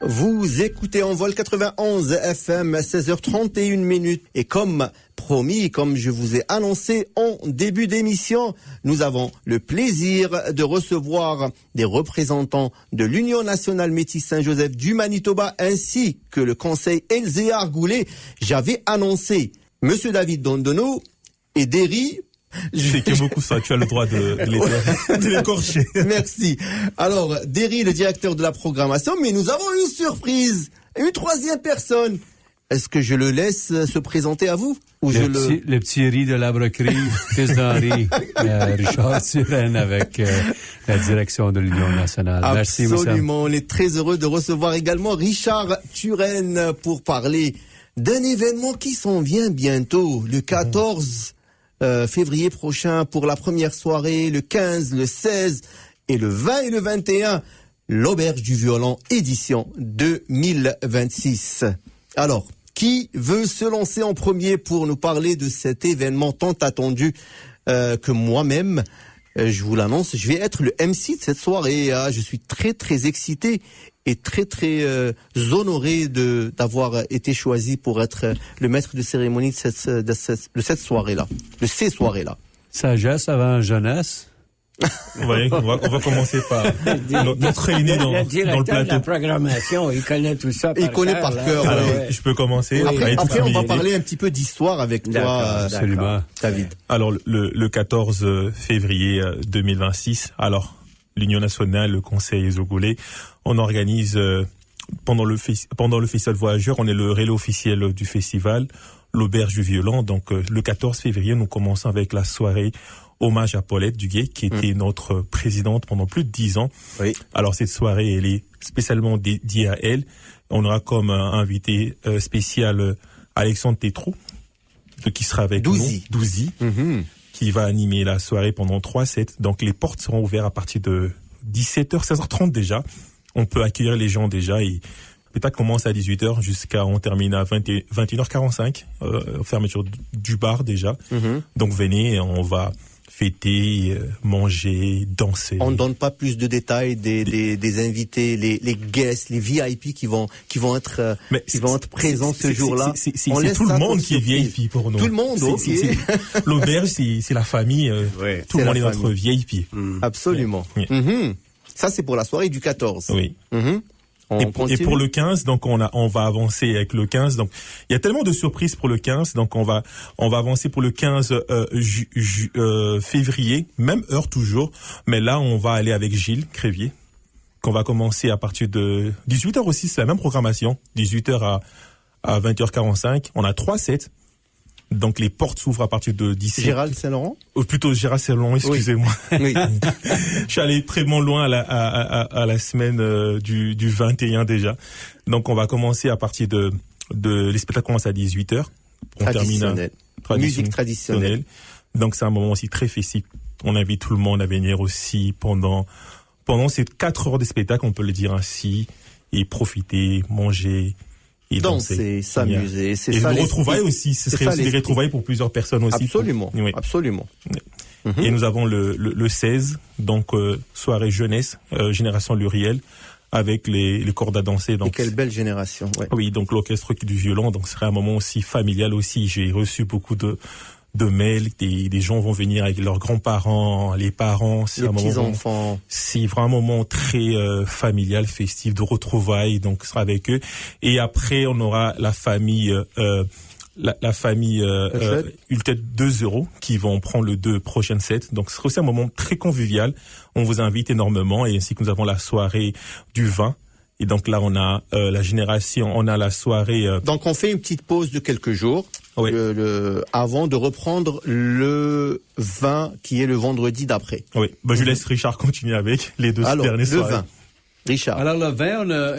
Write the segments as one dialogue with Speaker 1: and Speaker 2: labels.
Speaker 1: Vous écoutez En Vol 91 FM à 16h31 et comme promis, comme je vous ai annoncé en début d'émission, nous avons le plaisir de recevoir des représentants de l'Union nationale métisse Saint-Joseph du Manitoba ainsi que le conseil Elzéar Goulet. J'avais annoncé Monsieur David Dondono et Derry.
Speaker 2: Je sais que beaucoup ça, tu as le droit de l'écorcher.
Speaker 1: Merci. Alors, Derry, le directeur de la programmation, mais nous avons une surprise, une troisième personne. Est-ce que je le laisse se présenter à vous ou
Speaker 3: le petit riz de la broquerie, fils d'Henri, Richard Turenne avec la direction de l'Union nationale. Merci,
Speaker 1: absolument, on est très heureux de recevoir également Richard Turenne pour parler d'un événement qui s'en vient bientôt, le 14 février prochain pour la première soirée, le 15, le 16 et le 20 et le 21, l'Auberge du Violon édition 2026. Alors, qui veut se lancer en premier pour nous parler de cet événement tant attendu que moi-même, je vous l'annonce, je vais être le MC de cette soirée. Je suis très très excité et très très honoré d'avoir été choisi pour être le maître de cérémonie de cette soirée-là, de ces soirées-là.
Speaker 3: Sagesse avant jeunesse.
Speaker 2: Oui, on va commencer par notre aîné dans le plateau.
Speaker 4: De la programmation, il connaît tout ça par
Speaker 1: cœur. Il connaît par cœur.
Speaker 2: Alors, je peux commencer.
Speaker 1: Oui. Après, on va parler un petit peu d'histoire avec toi, David.
Speaker 2: Alors, le 14 février 2026, alors, l'Union nationale, le conseil Elzéar Goulet, on organise, pendant le festival Voyageurs, on est le relais officiel du festival, l'Auberge du Violon. Donc, le 14 février, nous commençons avec la soirée hommage à Paulette Duguay, qui était notre présidente pendant plus de 10 ans. Oui. Alors, cette soirée, elle est spécialement dédiée à elle. On aura comme invité spécial Alexandre Tétrault, qui sera avec
Speaker 1: Douzy.
Speaker 2: nous. Douzy. Qui va animer la soirée pendant 3 sets. Donc, les portes seront ouvertes à partir de 17h, 16h30 déjà. On peut accueillir les gens déjà et peut-être commencer à 18h jusqu'à, on termine à 21h45, fermeture du bar déjà. Donc, venez, on va fêter, manger, danser.
Speaker 1: On ne donne pas plus de détails des invités, les guests, les VIP qui vont être présents ce jour-là.
Speaker 2: C'est tout le monde qui est VIP pour nous.
Speaker 1: Tout le monde, ok.
Speaker 2: L'auberge, c'est la famille. Tout le monde est notre VIP.
Speaker 1: Absolument.
Speaker 2: Oui.
Speaker 1: Ça, c'est pour la soirée du 14.
Speaker 2: Oui. Et pour le 15, donc on va avancer avec le 15. Donc il y a tellement de surprises pour le 15, donc on va avancer pour le 15 février, même heure toujours, mais là on va aller avec Gilles Crévier, qu'on va commencer à partir de 18h aussi, c'est la même programmation, 18h à 20h45. On a 3 sets. Donc les portes s'ouvrent à partir de 17.
Speaker 1: Gérald Saint-Laurent ?
Speaker 2: Plutôt Gérald Saint-Laurent, excusez-moi. Oui. Je suis allé très loin à la semaine du 21 déjà. Donc on va commencer à partir de les spectacles commencent à 18h.
Speaker 1: On termine musique traditionnelle.
Speaker 2: Donc c'est un moment aussi très festif. On invite tout le monde à venir aussi pendant ces 4 heures de spectacle, on peut le dire ainsi, et profiter, manger. Et
Speaker 1: danser, s'amuser, c'est
Speaker 2: et
Speaker 1: ça.
Speaker 2: Et retrouvailles aussi, ce serait aussi des retrouvailles pour plusieurs personnes aussi.
Speaker 1: Absolument,
Speaker 2: oui.
Speaker 1: Absolument.
Speaker 2: Et nous avons le 16, donc soirée jeunesse, génération Luriel, avec les cordes à danser. Donc,
Speaker 1: et quelle belle génération. Ouais.
Speaker 2: Oui, donc l'orchestre du violon, donc ce serait un moment aussi familial aussi. J'ai reçu beaucoup de mails, des gens vont venir avec leurs grands-parents, les parents,
Speaker 1: les petits-enfants.
Speaker 2: C'est vraiment un moment très familial, festif, de retrouvailles, donc ce sera avec eux. Et après, on aura la famille la famille Ultet 2 qui vont prendre le 2 prochaines sets. Donc ce sera aussi un moment très convivial. On vous invite énormément, et ainsi que nous avons la soirée du vin. Et donc là, on a la génération, on a la soirée.
Speaker 1: Donc on fait une petite pause de quelques jours, oui, avant de reprendre le vin qui est le vendredi d'après.
Speaker 2: Oui, je laisse Richard continuer avec les deux dernières soirées.
Speaker 1: Le vin. Richard.
Speaker 3: Alors le vin, on a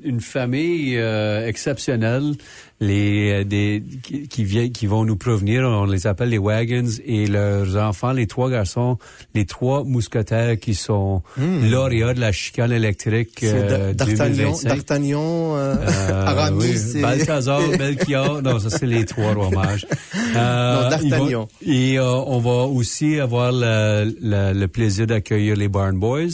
Speaker 3: une famille exceptionnelle qui vont nous provenir, on les appelle les Wagons, et leurs enfants, les 3 garçons, les 3 mousquetaires qui sont lauréats de la chicane électrique
Speaker 1: D'Artagnan, Aramis,
Speaker 3: oui, Balthazar, Melchior, non, ça c'est les 3 rois mages.
Speaker 1: Non, D'Artagnan.
Speaker 3: On va aussi avoir le plaisir d'accueillir les Barn Boys,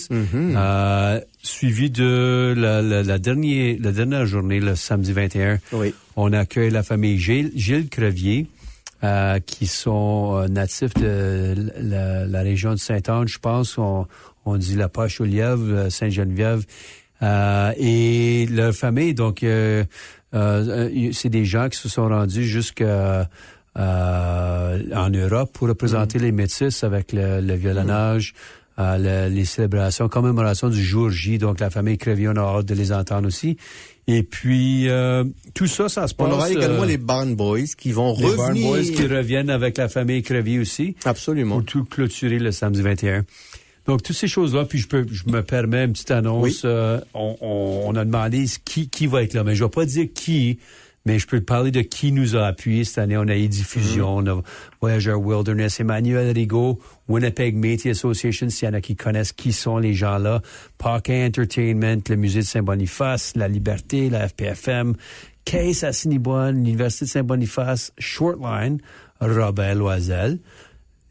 Speaker 3: suivi de la dernière journée, le samedi 21.
Speaker 1: Oui.
Speaker 3: On accueille la famille Gilles Crevier, qui sont natifs de la région de Sainte-Anne, je pense. On dit la Poche-aux-Lièvres, Sainte-Geneviève. Et leur famille, donc, c'est des gens qui se sont rendus jusqu'en Europe pour représenter les métis avec le violonnage, les célébrations, commémoration du jour J. Donc, la famille Crevier, on a hâte de les entendre aussi. Et puis, tout ça se passe.
Speaker 1: On aura également les Barn Boys qui vont revenir.
Speaker 3: Les Barn Boys qui reviennent avec la famille Crevier aussi.
Speaker 1: Absolument.
Speaker 3: Pour tout clôturer le samedi 21. Donc, toutes ces choses-là, puis je me permets une petite annonce.
Speaker 1: Oui.
Speaker 3: On a demandé qui va être là, mais je vais pas dire qui, mais je peux te parler de qui nous a appuyés cette année. On a eu Diffusion, on a Voyageurs Wilderness, Emmanuel Rigaud, Winnipeg Métis Association, s'il y en a qui connaissent qui sont les gens-là, Paquin Entertainment, le Musée de Saint-Boniface, La Liberté, la FPFM, Case à Cinnibonne, l'Université de Saint-Boniface, Shortline, Robert Loisel,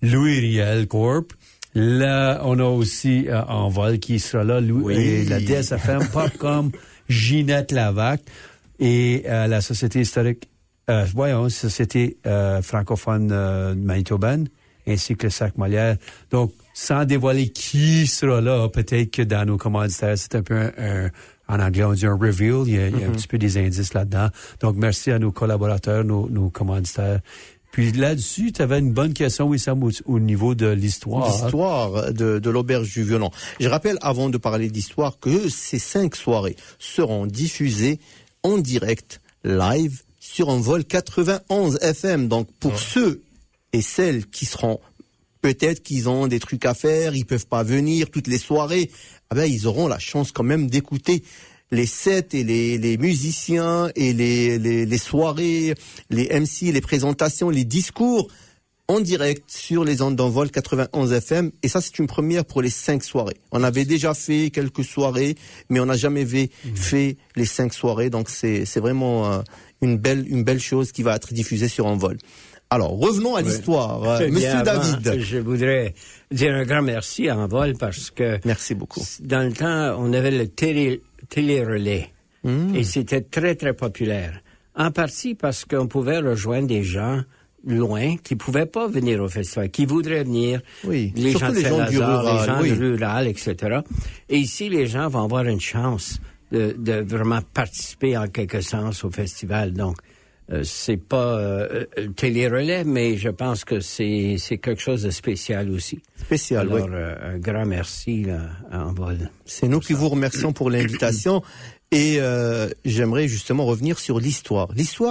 Speaker 3: Louis Riel Corp. Là, on a aussi Envol qui sera là, et la DSFM, Popcom, Ginette Lavac et la Société historique, Société francophone manitobaine, ainsi que le Sac Molière. Donc, sans dévoiler qui sera là, peut-être que dans nos commanditaires, c'est un peu en anglais, on dit un reveal. Il y a un petit peu des indices là-dedans. Donc, merci à nos collaborateurs, nos commanditaires. Puis là-dessus, tu avais une bonne question, Wissam, au niveau de l'histoire.
Speaker 1: L'histoire de l'Auberge du Violon. Je rappelle, avant de parler d'histoire, que ces 5 soirées seront diffusées en direct, live, sur Envol 91 FM. Donc, pour ceux et celles qui seront, peut-être qu'ils ont des trucs à faire, ils peuvent pas venir toutes les soirées, ils auront la chance quand même d'écouter les sets et les musiciens et les soirées, les MC, les présentations, les discours en direct sur les ondes d'Envol 91 FM. Et ça, c'est une première pour les 5 soirées. On avait déjà fait quelques soirées, mais on n'a jamais fait les 5 soirées. Donc, c'est vraiment une belle chose qui va être diffusée sur Envol. Alors, revenons à l'histoire. Monsieur David.
Speaker 4: Je voudrais dire un grand merci à Envol parce que...
Speaker 1: Merci beaucoup.
Speaker 4: Dans le temps, on avait le télé-relais. Et c'était très, très populaire. En partie parce qu'on pouvait rejoindre des gens loin qui pouvaient pas venir au festival, qui voudraient venir.
Speaker 1: Oui.
Speaker 4: Les gens de Saint-Lazare, les gens du rural, etc. Et ici, les gens vont avoir une chance de vraiment participer en quelque sens au festival. Donc, c'est pas télé-relais, mais je pense que c'est quelque chose de spécial aussi.
Speaker 1: Spécial,
Speaker 4: alors, un grand merci là, à Envol.
Speaker 1: C'est nous qui vous remercions pour l'invitation. Et j'aimerais justement revenir sur l'histoire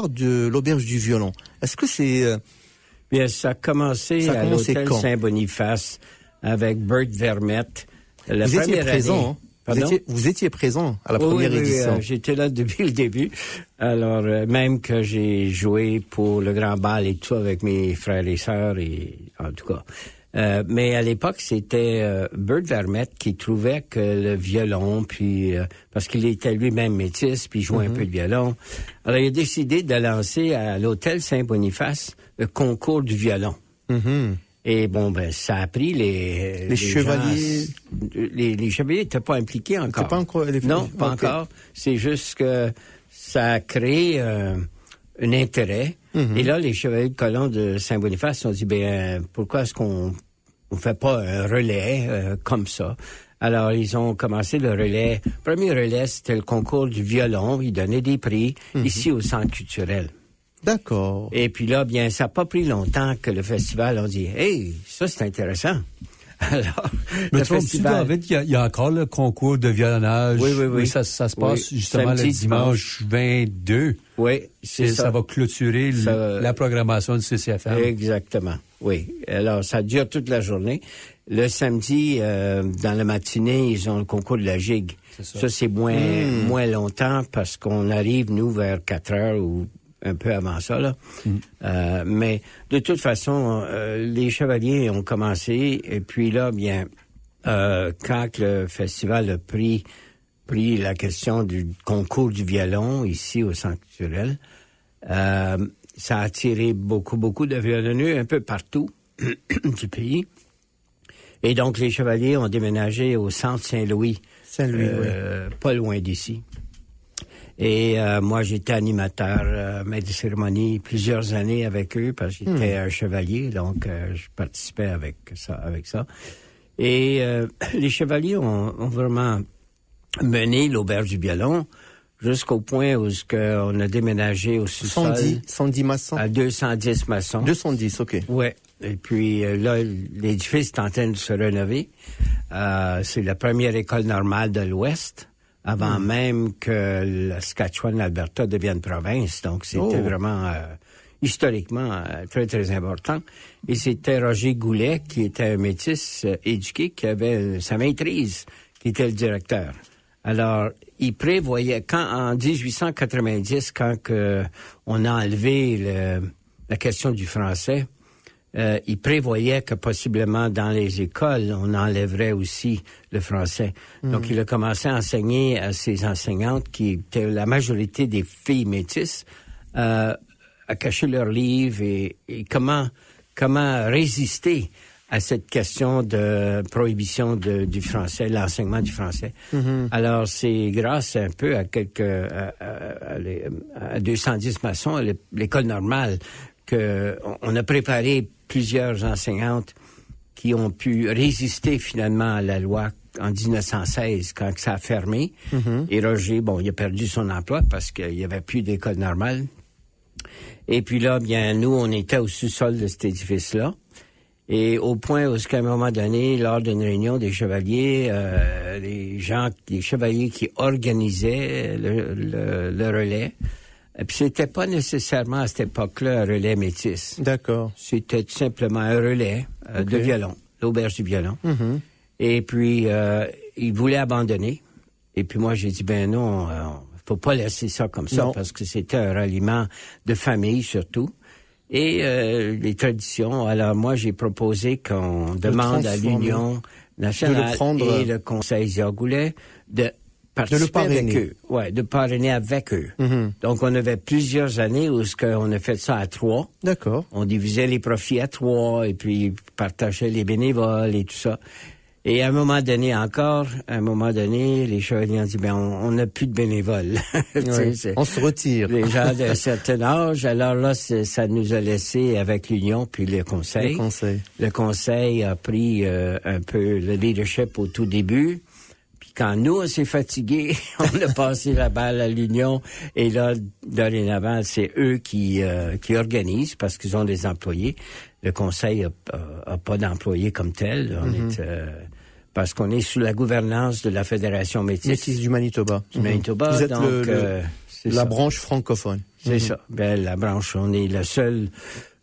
Speaker 1: de l'Auberge du Violon. Est-ce que c'est...
Speaker 4: Bien, ça a commencé à l'hôtel Saint-Boniface avec Bert Vermette.
Speaker 1: Vous étiez présent, vous étiez présent à la première édition.
Speaker 4: Oui, j'étais là depuis le début. Alors, même que j'ai joué pour le Grand Bal et tout avec mes frères et sœurs, et en tout cas... mais à l'époque, c'était Bert Vermette qui trouvait que le violon, puis parce qu'il était lui-même métis, puis il jouait un peu de violon. Alors, il a décidé de lancer à l'hôtel Saint-Boniface le concours du violon. Et bon, ça a pris les
Speaker 1: chevaliers.
Speaker 4: Les chevaliers n'étaient pas impliqués encore.
Speaker 1: Pas encore
Speaker 4: non, pas encore. C'est juste que ça a créé un intérêt. Et là, les chevaliers de colon de Saint-Boniface ont dit, pourquoi est-ce qu'on fait pas un relais comme ça? Alors, ils ont commencé le relais. Premier relais, c'était le concours du violon. Ils donnaient des prix ici au Centre culturel.
Speaker 1: D'accord.
Speaker 4: Et puis là, ça n'a pas pris longtemps que le festival a dit, hey, ça c'est intéressant. Alors,
Speaker 3: mais
Speaker 4: le festival...
Speaker 3: David, il y a encore le concours de violonnage.
Speaker 4: Oui.
Speaker 3: Ça se passe justement le dimanche 22.
Speaker 4: Oui, c'est ça.
Speaker 3: Ça va clôturer la programmation du CCFM.
Speaker 4: Exactement, oui. Alors, ça dure toute la journée. Le samedi, dans la matinée, ils ont le concours de la gigue. Ça, c'est moins longtemps parce qu'on arrive, nous, vers 4 heures ou un peu avant ça, là. Mais de toute façon, les chevaliers ont commencé, et puis là, bien, quand le festival a pris la question du concours du violon ici au Centre culturel, ça a attiré beaucoup de violonneux un peu partout du pays. Et donc, les chevaliers ont déménagé au Centre Saint-Louis.
Speaker 1: Saint-Louis,
Speaker 4: pas loin d'ici. Et moi, j'étais animateur, maître de cérémonie plusieurs années avec eux parce que j'étais un chevalier, donc je participais avec ça. Et les chevaliers ont vraiment mené l'auberge du violon jusqu'au point où on a déménagé au sous-sol.
Speaker 1: 110 maçons.
Speaker 4: À 210 maçons.
Speaker 1: 210, OK.
Speaker 4: Ouais. Et puis là, l'édifice est en train de se rénover. C'est la première école normale de l'Ouest, avant même que la Saskatchewan, l'Alberta devienne province. Donc, c'était vraiment historiquement très, très important. Et c'était Roger Goulet, qui était un métis éduqué, qui avait sa maîtrise, qui était le directeur. Alors, il prévoyait, en 1890, quand on a enlevé la question du français, il prévoyait que possiblement dans les écoles, on enlèverait aussi le français. Donc, il a commencé à enseigner à ses enseignantes, qui étaient la majorité des filles métisses, à cacher leurs livres et comment résister à cette question de prohibition du français, l'enseignement du français. Alors, c'est grâce un peu à 210 maçons, à l'école normale, qu'on a préparé plusieurs enseignantes qui ont pu résister finalement à la loi en 1916, quand ça a fermé. Et Roger, il a perdu son emploi parce qu'il n'y avait plus d'école normale. Et puis là, bien, nous, on était au sous-sol de cet édifice-là. Et au point où, qu'à un moment donné, lors d'une réunion des chevaliers, les chevaliers qui organisaient le relais, et puis c'était pas nécessairement à cette époque-là un relais métis.
Speaker 1: D'accord.
Speaker 4: C'était tout simplement un relais de violon, l'auberge du violon. Et puis, ils voulaient abandonner. Et puis moi, j'ai dit, non, faut pas laisser ça comme ça, parce que c'était un ralliement de famille surtout. Et les traditions, alors moi, j'ai proposé qu'on demande à l'Union nationale et le Conseil Ziagoulet de participer avec eux. Ouais, de parrainer avec eux. Donc, on avait plusieurs années où on a fait ça à 3.
Speaker 1: D'accord.
Speaker 4: On divisait les profits à 3 et puis partageait les bénévoles et tout ça. Et à un moment donné, les chevaliers ont dit, on n'a plus de bénévoles.
Speaker 1: On se retire.
Speaker 4: Les gens d'un certain âge. Alors là, ça nous a laissé avec l'Union puis le Conseil. Le Conseil a pris un peu le leadership au tout début. Puis quand nous, on s'est fatigués, on a passé la balle à l'Union. Et là, dorénavant, c'est eux qui organisent parce qu'ils ont des employés. Le Conseil a pas d'employés comme tel. On est... parce qu'on est sous la gouvernance de la Fédération métisse
Speaker 1: du Manitoba.
Speaker 4: Vous êtes donc,
Speaker 1: la branche francophone.
Speaker 4: C'est ça. La branche, on est le seul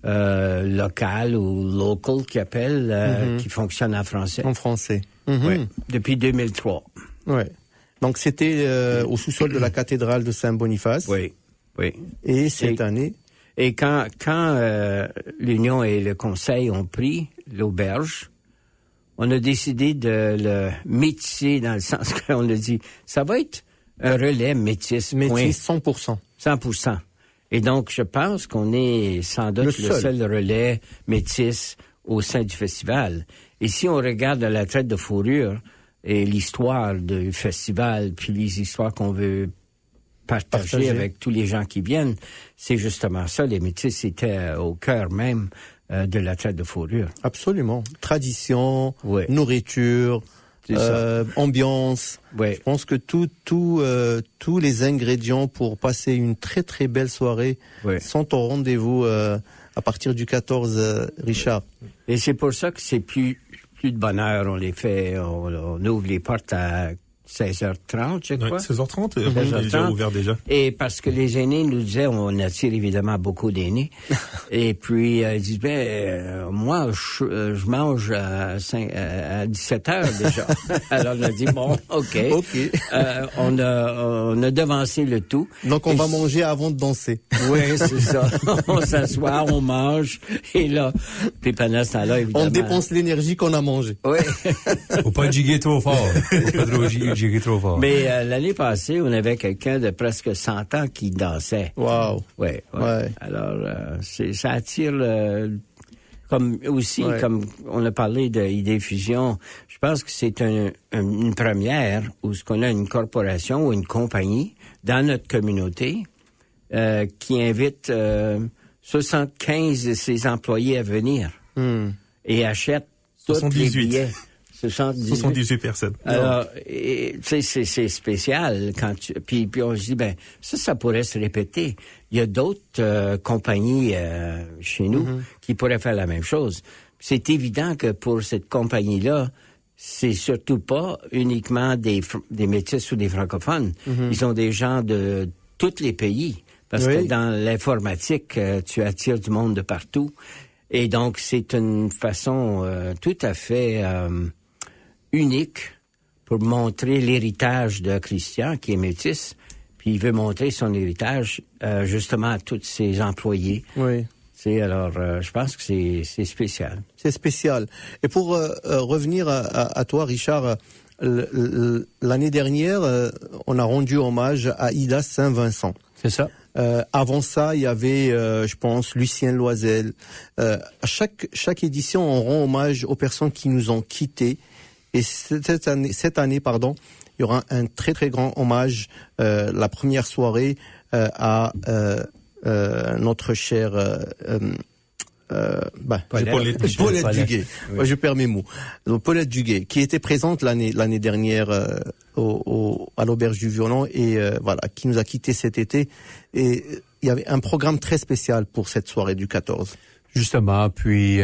Speaker 4: local ou local qui appelle, qui fonctionne en français.
Speaker 1: En français.
Speaker 4: Oui, depuis 2003.
Speaker 1: Oui. Donc c'était au sous-sol de la cathédrale de Saint-Boniface.
Speaker 4: Oui.
Speaker 1: Et cette année...
Speaker 4: Et quand l'Union et le Conseil ont pris l'auberge, on a décidé de le métisser dans le sens qu'on a dit, ça va être un relais métis.
Speaker 1: Métis 100%.
Speaker 4: 100%. Et donc, je pense qu'on est sans doute le seul relais métis au sein du festival. Et si on regarde la traite de fourrure et l'histoire du festival, puis les histoires qu'on veut partager avec tous les gens qui viennent, c'est justement ça. Les métis étaient au cœur même de la traite de fourrure.
Speaker 1: Absolument. Tradition, nourriture, ambiance.
Speaker 4: Ouais.
Speaker 1: Je pense que tous les ingrédients pour passer une très très belle soirée sont au rendez-vous à partir du 14, Richard.
Speaker 4: Et c'est pour ça que c'est plus de bonheur. On les fait, on ouvre les portes à 16h30, je crois.
Speaker 2: 16h30, on est déjà ouvert déjà.
Speaker 4: Et parce que les aînés nous disaient, on attire évidemment beaucoup d'aînés. Et puis, ils disaient, moi, je mange à 17h déjà. Alors, on a dit, bon, OK. On a devancé le tout.
Speaker 1: Donc, on va manger avant de danser.
Speaker 4: Oui, c'est ça. On s'assoit, on mange. Et là, puis pendant ce temps-là, évidemment...
Speaker 1: On dépense l'énergie qu'on a mangée.
Speaker 4: Oui.
Speaker 3: Faut pas giguer trop fort. Faut pas trop giguer trop fort.
Speaker 4: Mais l'année passée, on avait quelqu'un de presque 100 ans qui dansait.
Speaker 1: Wow.
Speaker 4: Ouais. Alors, ça attire comme on a parlé d'idée fusion, je pense que c'est une première où ce qu'on a une corporation ou une compagnie dans notre communauté qui invite 75 de ses employés à venir et achète tous les billets.
Speaker 2: 78 personnes.
Speaker 4: Alors, tu sais, c'est spécial quand puis on se dit, ça pourrait se répéter. Il y a d'autres compagnies chez nous qui pourraient faire la même chose. C'est évident que pour cette compagnie-là, c'est surtout pas uniquement des métis ou des francophones. Ils ont des gens de tous les pays. Parce que dans l'informatique, tu attires du monde de partout. Et donc, c'est une façon tout à fait unique pour montrer l'héritage de Christian, qui est métis, puis il veut montrer son héritage justement à tous ses employés.
Speaker 1: Oui.
Speaker 4: Alors, je pense que c'est spécial.
Speaker 1: C'est spécial. Et pour revenir à toi, Richard, l'année dernière, on a rendu hommage à Ida Saint-Vincent.
Speaker 3: C'est ça.
Speaker 1: Avant ça, il y avait, je pense, Lucien Loisel. À chaque édition, on rend hommage aux personnes qui nous ont quittés. Et cette année, il y aura un très très grand hommage. La première soirée à notre cher Paulette Duguay. Oui. Je perds mes mots. Donc, Paulette Duguay, qui était présente l'année dernière à l'Auberge du Violon et qui nous a quittés cet été. Et il y avait un programme très spécial pour cette soirée du 14.
Speaker 3: Justement, puis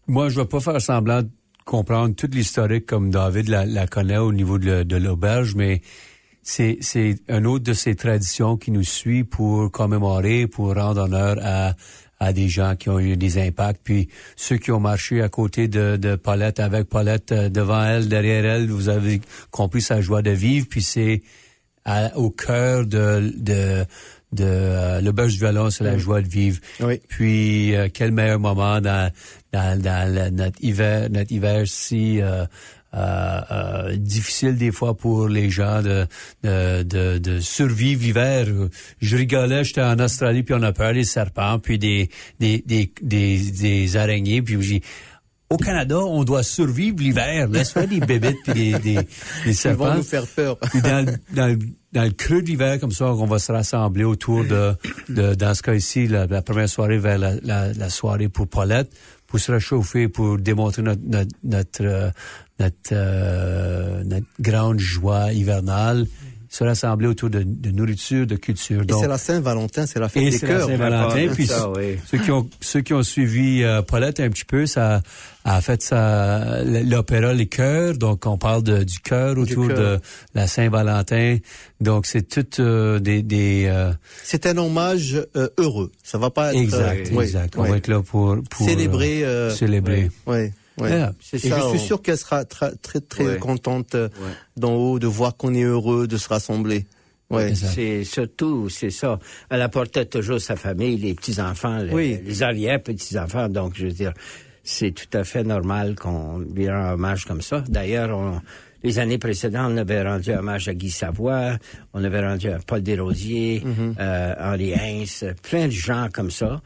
Speaker 3: moi, je ne vais pas faire semblant de comprendre toute l'historique comme David la connaît au niveau de l'Auberge, mais c'est une autre de ces traditions qui nous suit pour commémorer, pour rendre honneur à des gens qui ont eu des impacts. Puis ceux qui ont marché à côté de Paulette, avec Paulette devant elle, derrière elle, vous avez compris sa joie de vivre. Puis c'est au cœur de l'Auberge du Violon, c'est la joie de vivre. Oui. Puis quel meilleur moment dans notre hiver si difficile des fois pour les gens de survivre l'hiver. Je rigolais, j'étais en Australie puis on a peur des serpents puis des araignées puis j'ai au Canada, on doit survivre l'hiver. Laisse faire des bébites puis des serpents.
Speaker 1: Ils vont nous faire peur.
Speaker 3: Puis dans le creux de l'hiver, comme ça, on va se rassembler autour de dans ce cas ici, la première soirée vers la soirée pour Paulette, pour se réchauffer, pour démontrer notre grande joie hivernale. Se rassembler autour de nourriture, de culture.
Speaker 1: Et c'est la Saint-Valentin, c'est la fête des cœurs.
Speaker 3: C'est la Saint-Valentin. Puis ceux qui ont suivi Paulette un petit peu, ça a fait l'opéra Les Chœurs. Donc, on parle du cœur autour de la Saint-Valentin. Donc, c'est tout
Speaker 1: c'est un hommage heureux. Ça va pas être...
Speaker 3: Exact. On va être là pour
Speaker 1: célébrer.
Speaker 3: Célébrer.
Speaker 1: Oui. Ouais. Yeah, et je suis sûr qu'elle sera très contente d'en haut de voir qu'on est heureux de se rassembler. Ouais.
Speaker 4: C'est surtout, c'est ça. Elle apportait toujours sa famille, les petits-enfants, les arrière-petits-enfants. Donc, je veux dire, c'est tout à fait normal qu'on lui rende hommage comme ça. D'ailleurs, les années précédentes, on avait rendu hommage à Guy Savoie, on avait rendu à Paul Desrosiers, Henri Heinz, plein de gens comme ça.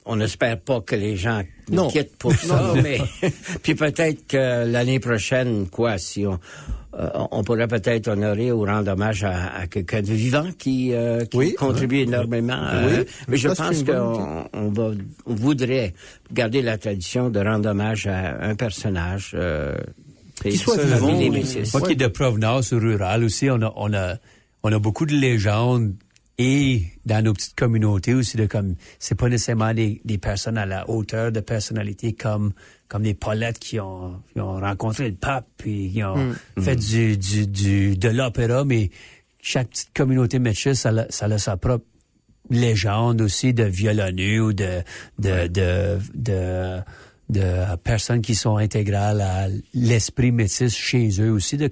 Speaker 4: On n'espère pas que les gens nous quittent pour ça, mais puis peut-être que l'année prochaine, si on pourrait peut-être honorer ou rendre hommage à quelqu'un de vivant qui contribue énormément. Mais je pense qu'on voudrait garder la tradition de rendre hommage à un personnage
Speaker 1: qui soit vivant.
Speaker 3: Moi qui est de provenance rurale aussi, on a beaucoup de légendes Et dans nos petites communautés aussi, c'est pas nécessairement des personnes à la hauteur de personnalité comme les Paulettes qui ont rencontré le pape puis qui ont fait de l'opéra, mais chaque petite communauté métisse, ça a sa propre légende aussi de violonneux ou de personnes qui sont intégrales à l'esprit métis chez eux aussi, de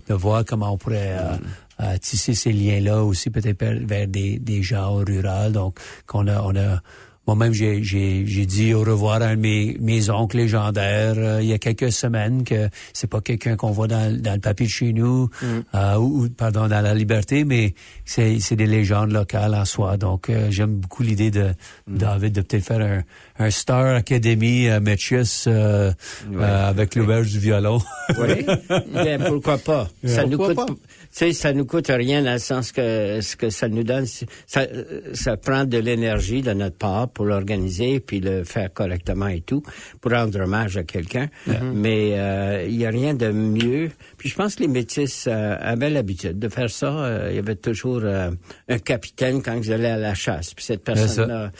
Speaker 3: voir comment on pourrait tisser ces liens-là aussi peut-être vers des gens ruraux. Donc, moi-même, j'ai dit au revoir à un de mes oncles légendaires il y a quelques semaines, que c'est pas quelqu'un qu'on voit dans le papier de chez nous, dans la Liberté, mais c'est des légendes locales en soi. Donc, j'aime beaucoup l'idée de David de peut-être faire un Star Academy Métis avec l'auberge du violon.
Speaker 4: Oui, bien, pourquoi pas. Ça nous coûte rien dans le sens que ce que ça nous donne, ça prend de l'énergie de notre part pour l'organiser puis le faire correctement et tout, pour rendre hommage à quelqu'un. Mais il y a rien de mieux. Puis je pense que les Métis avaient l'habitude de faire ça. Il y avait toujours un capitaine quand ils allaient à la chasse. Puis cette personne-là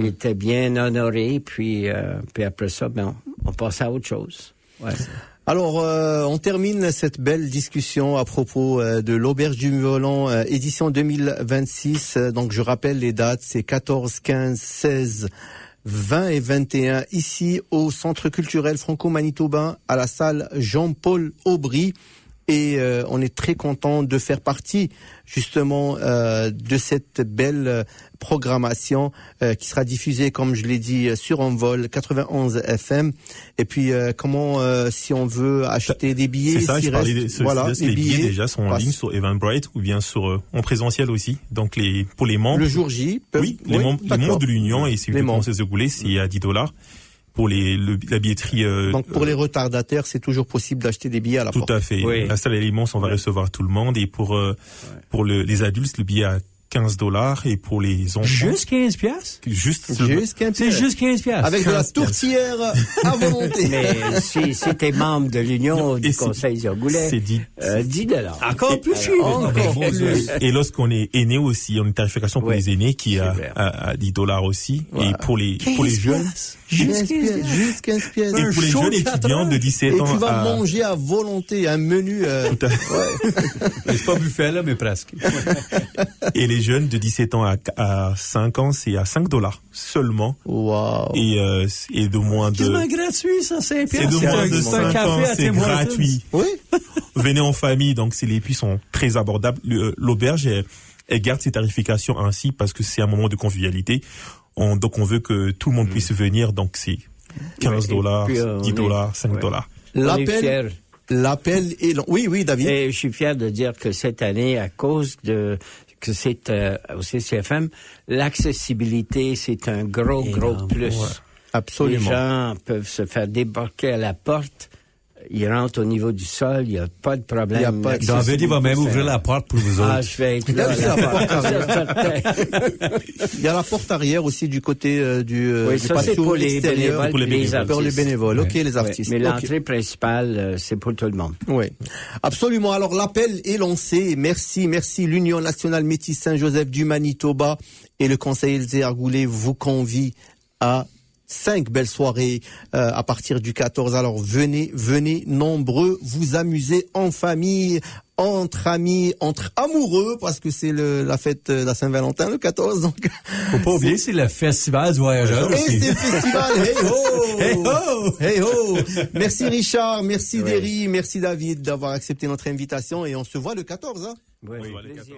Speaker 4: était bien honorée. Puis après ça, on passait à autre chose. Ouais.
Speaker 1: Alors, on termine cette belle discussion à propos de l'Auberge du Violon, édition 2026. Donc, je rappelle les dates, c'est 14, 15, 16, 20 et 21, ici au Centre culturel franco-manitobain, à la salle Jean-Paul Aubry. Et on est très content de faire partie justement de cette belle programmation qui sera diffusée, comme je l'ai dit, sur Envol 91 FM. Et puis si on veut acheter des billets,
Speaker 2: c'est ça, je parlais les billets déjà sont en ligne sur Eventbrite ou bien en présentiel aussi. Donc pour les membres,
Speaker 1: le jour J,
Speaker 2: les membres de l'Union et celui de Conseil de Goulet, c'est à $10. Pour la billetterie.
Speaker 1: Donc pour les retardataires, c'est toujours possible d'acheter des billets à la porte.
Speaker 2: Tout à fait. Oui. La salle à l'immense, on va recevoir tout le monde. Et pour les adultes, le billet à $15 et pour les enfants.
Speaker 3: Juste 15 piastres?
Speaker 1: Juste 15
Speaker 3: C'est juste 15 piastres.
Speaker 1: Avec de la tourtière à volonté.
Speaker 4: Mais si t'es membre de l'Union du Conseil Goulet,
Speaker 2: c'est $10.
Speaker 3: Encore plus cher.
Speaker 1: Encore plus.
Speaker 2: Et lorsqu'on est aîné aussi, on a une tarification pour les aînés qui est à $10 aussi. Voilà. Et pour les jeunes.
Speaker 1: Juste 15 pièces.
Speaker 2: Et pour les jeunes étudiants de 17 ans.
Speaker 1: Et tu vas manger à volonté, un menu.
Speaker 2: Tout à fait.
Speaker 3: C'est pas buffet là, mais presque.
Speaker 2: Et les jeunes de 17 ans à 5 ans, c'est à $5 seulement.
Speaker 1: Wow.
Speaker 2: Et de moins de...
Speaker 3: C'est tellement gratuit, ça, c'est
Speaker 2: de moins de 5 ans, c'est gratuit.
Speaker 1: Oui.
Speaker 2: Venez en famille, donc les prix sont très abordables. L'auberge, elle garde ses tarifications ainsi parce que c'est un moment de convivialité. Donc on veut que tout le monde puisse venir, donc c'est $15, $10, $5.
Speaker 1: L'appel est long. Oui, David.
Speaker 4: Et je suis fier de dire que cette année, à cause que c'est au CCFM, l'accessibilité, c'est un gros plus.
Speaker 1: Ouais, absolument.
Speaker 4: Les gens peuvent se faire débarquer à la porte. Ils rentrent au niveau du sol, il n'y a pas de problème.
Speaker 3: David, il va même ouvrir la porte pour vous autres.
Speaker 4: Je vais être là.
Speaker 1: Il y a la porte arrière aussi du côté du
Speaker 4: ça c'est pour les bénévoles.
Speaker 1: Pour les bénévoles, ok, les artistes.
Speaker 4: Mais l'entrée principale, c'est pour tout le monde.
Speaker 1: Oui, absolument. Alors l'appel est lancé. Merci l'Union nationale métisse Saint-Joseph du Manitoba et le Conseil Elzéar Goulet vous convie à 5 belles soirées à partir du 14. Alors venez nombreux vous amuser en famille, entre amis, entre amoureux, parce que c'est la fête de la Saint-Valentin le 14. Donc
Speaker 3: faut pas oublier, c'est le festival du voyageur.
Speaker 1: Et c'est le festival Hey Ho, hey ho, hey ho. Merci Richard, merci Derry, merci David d'avoir accepté notre invitation et on se voit le 14.
Speaker 4: Oui, le 14.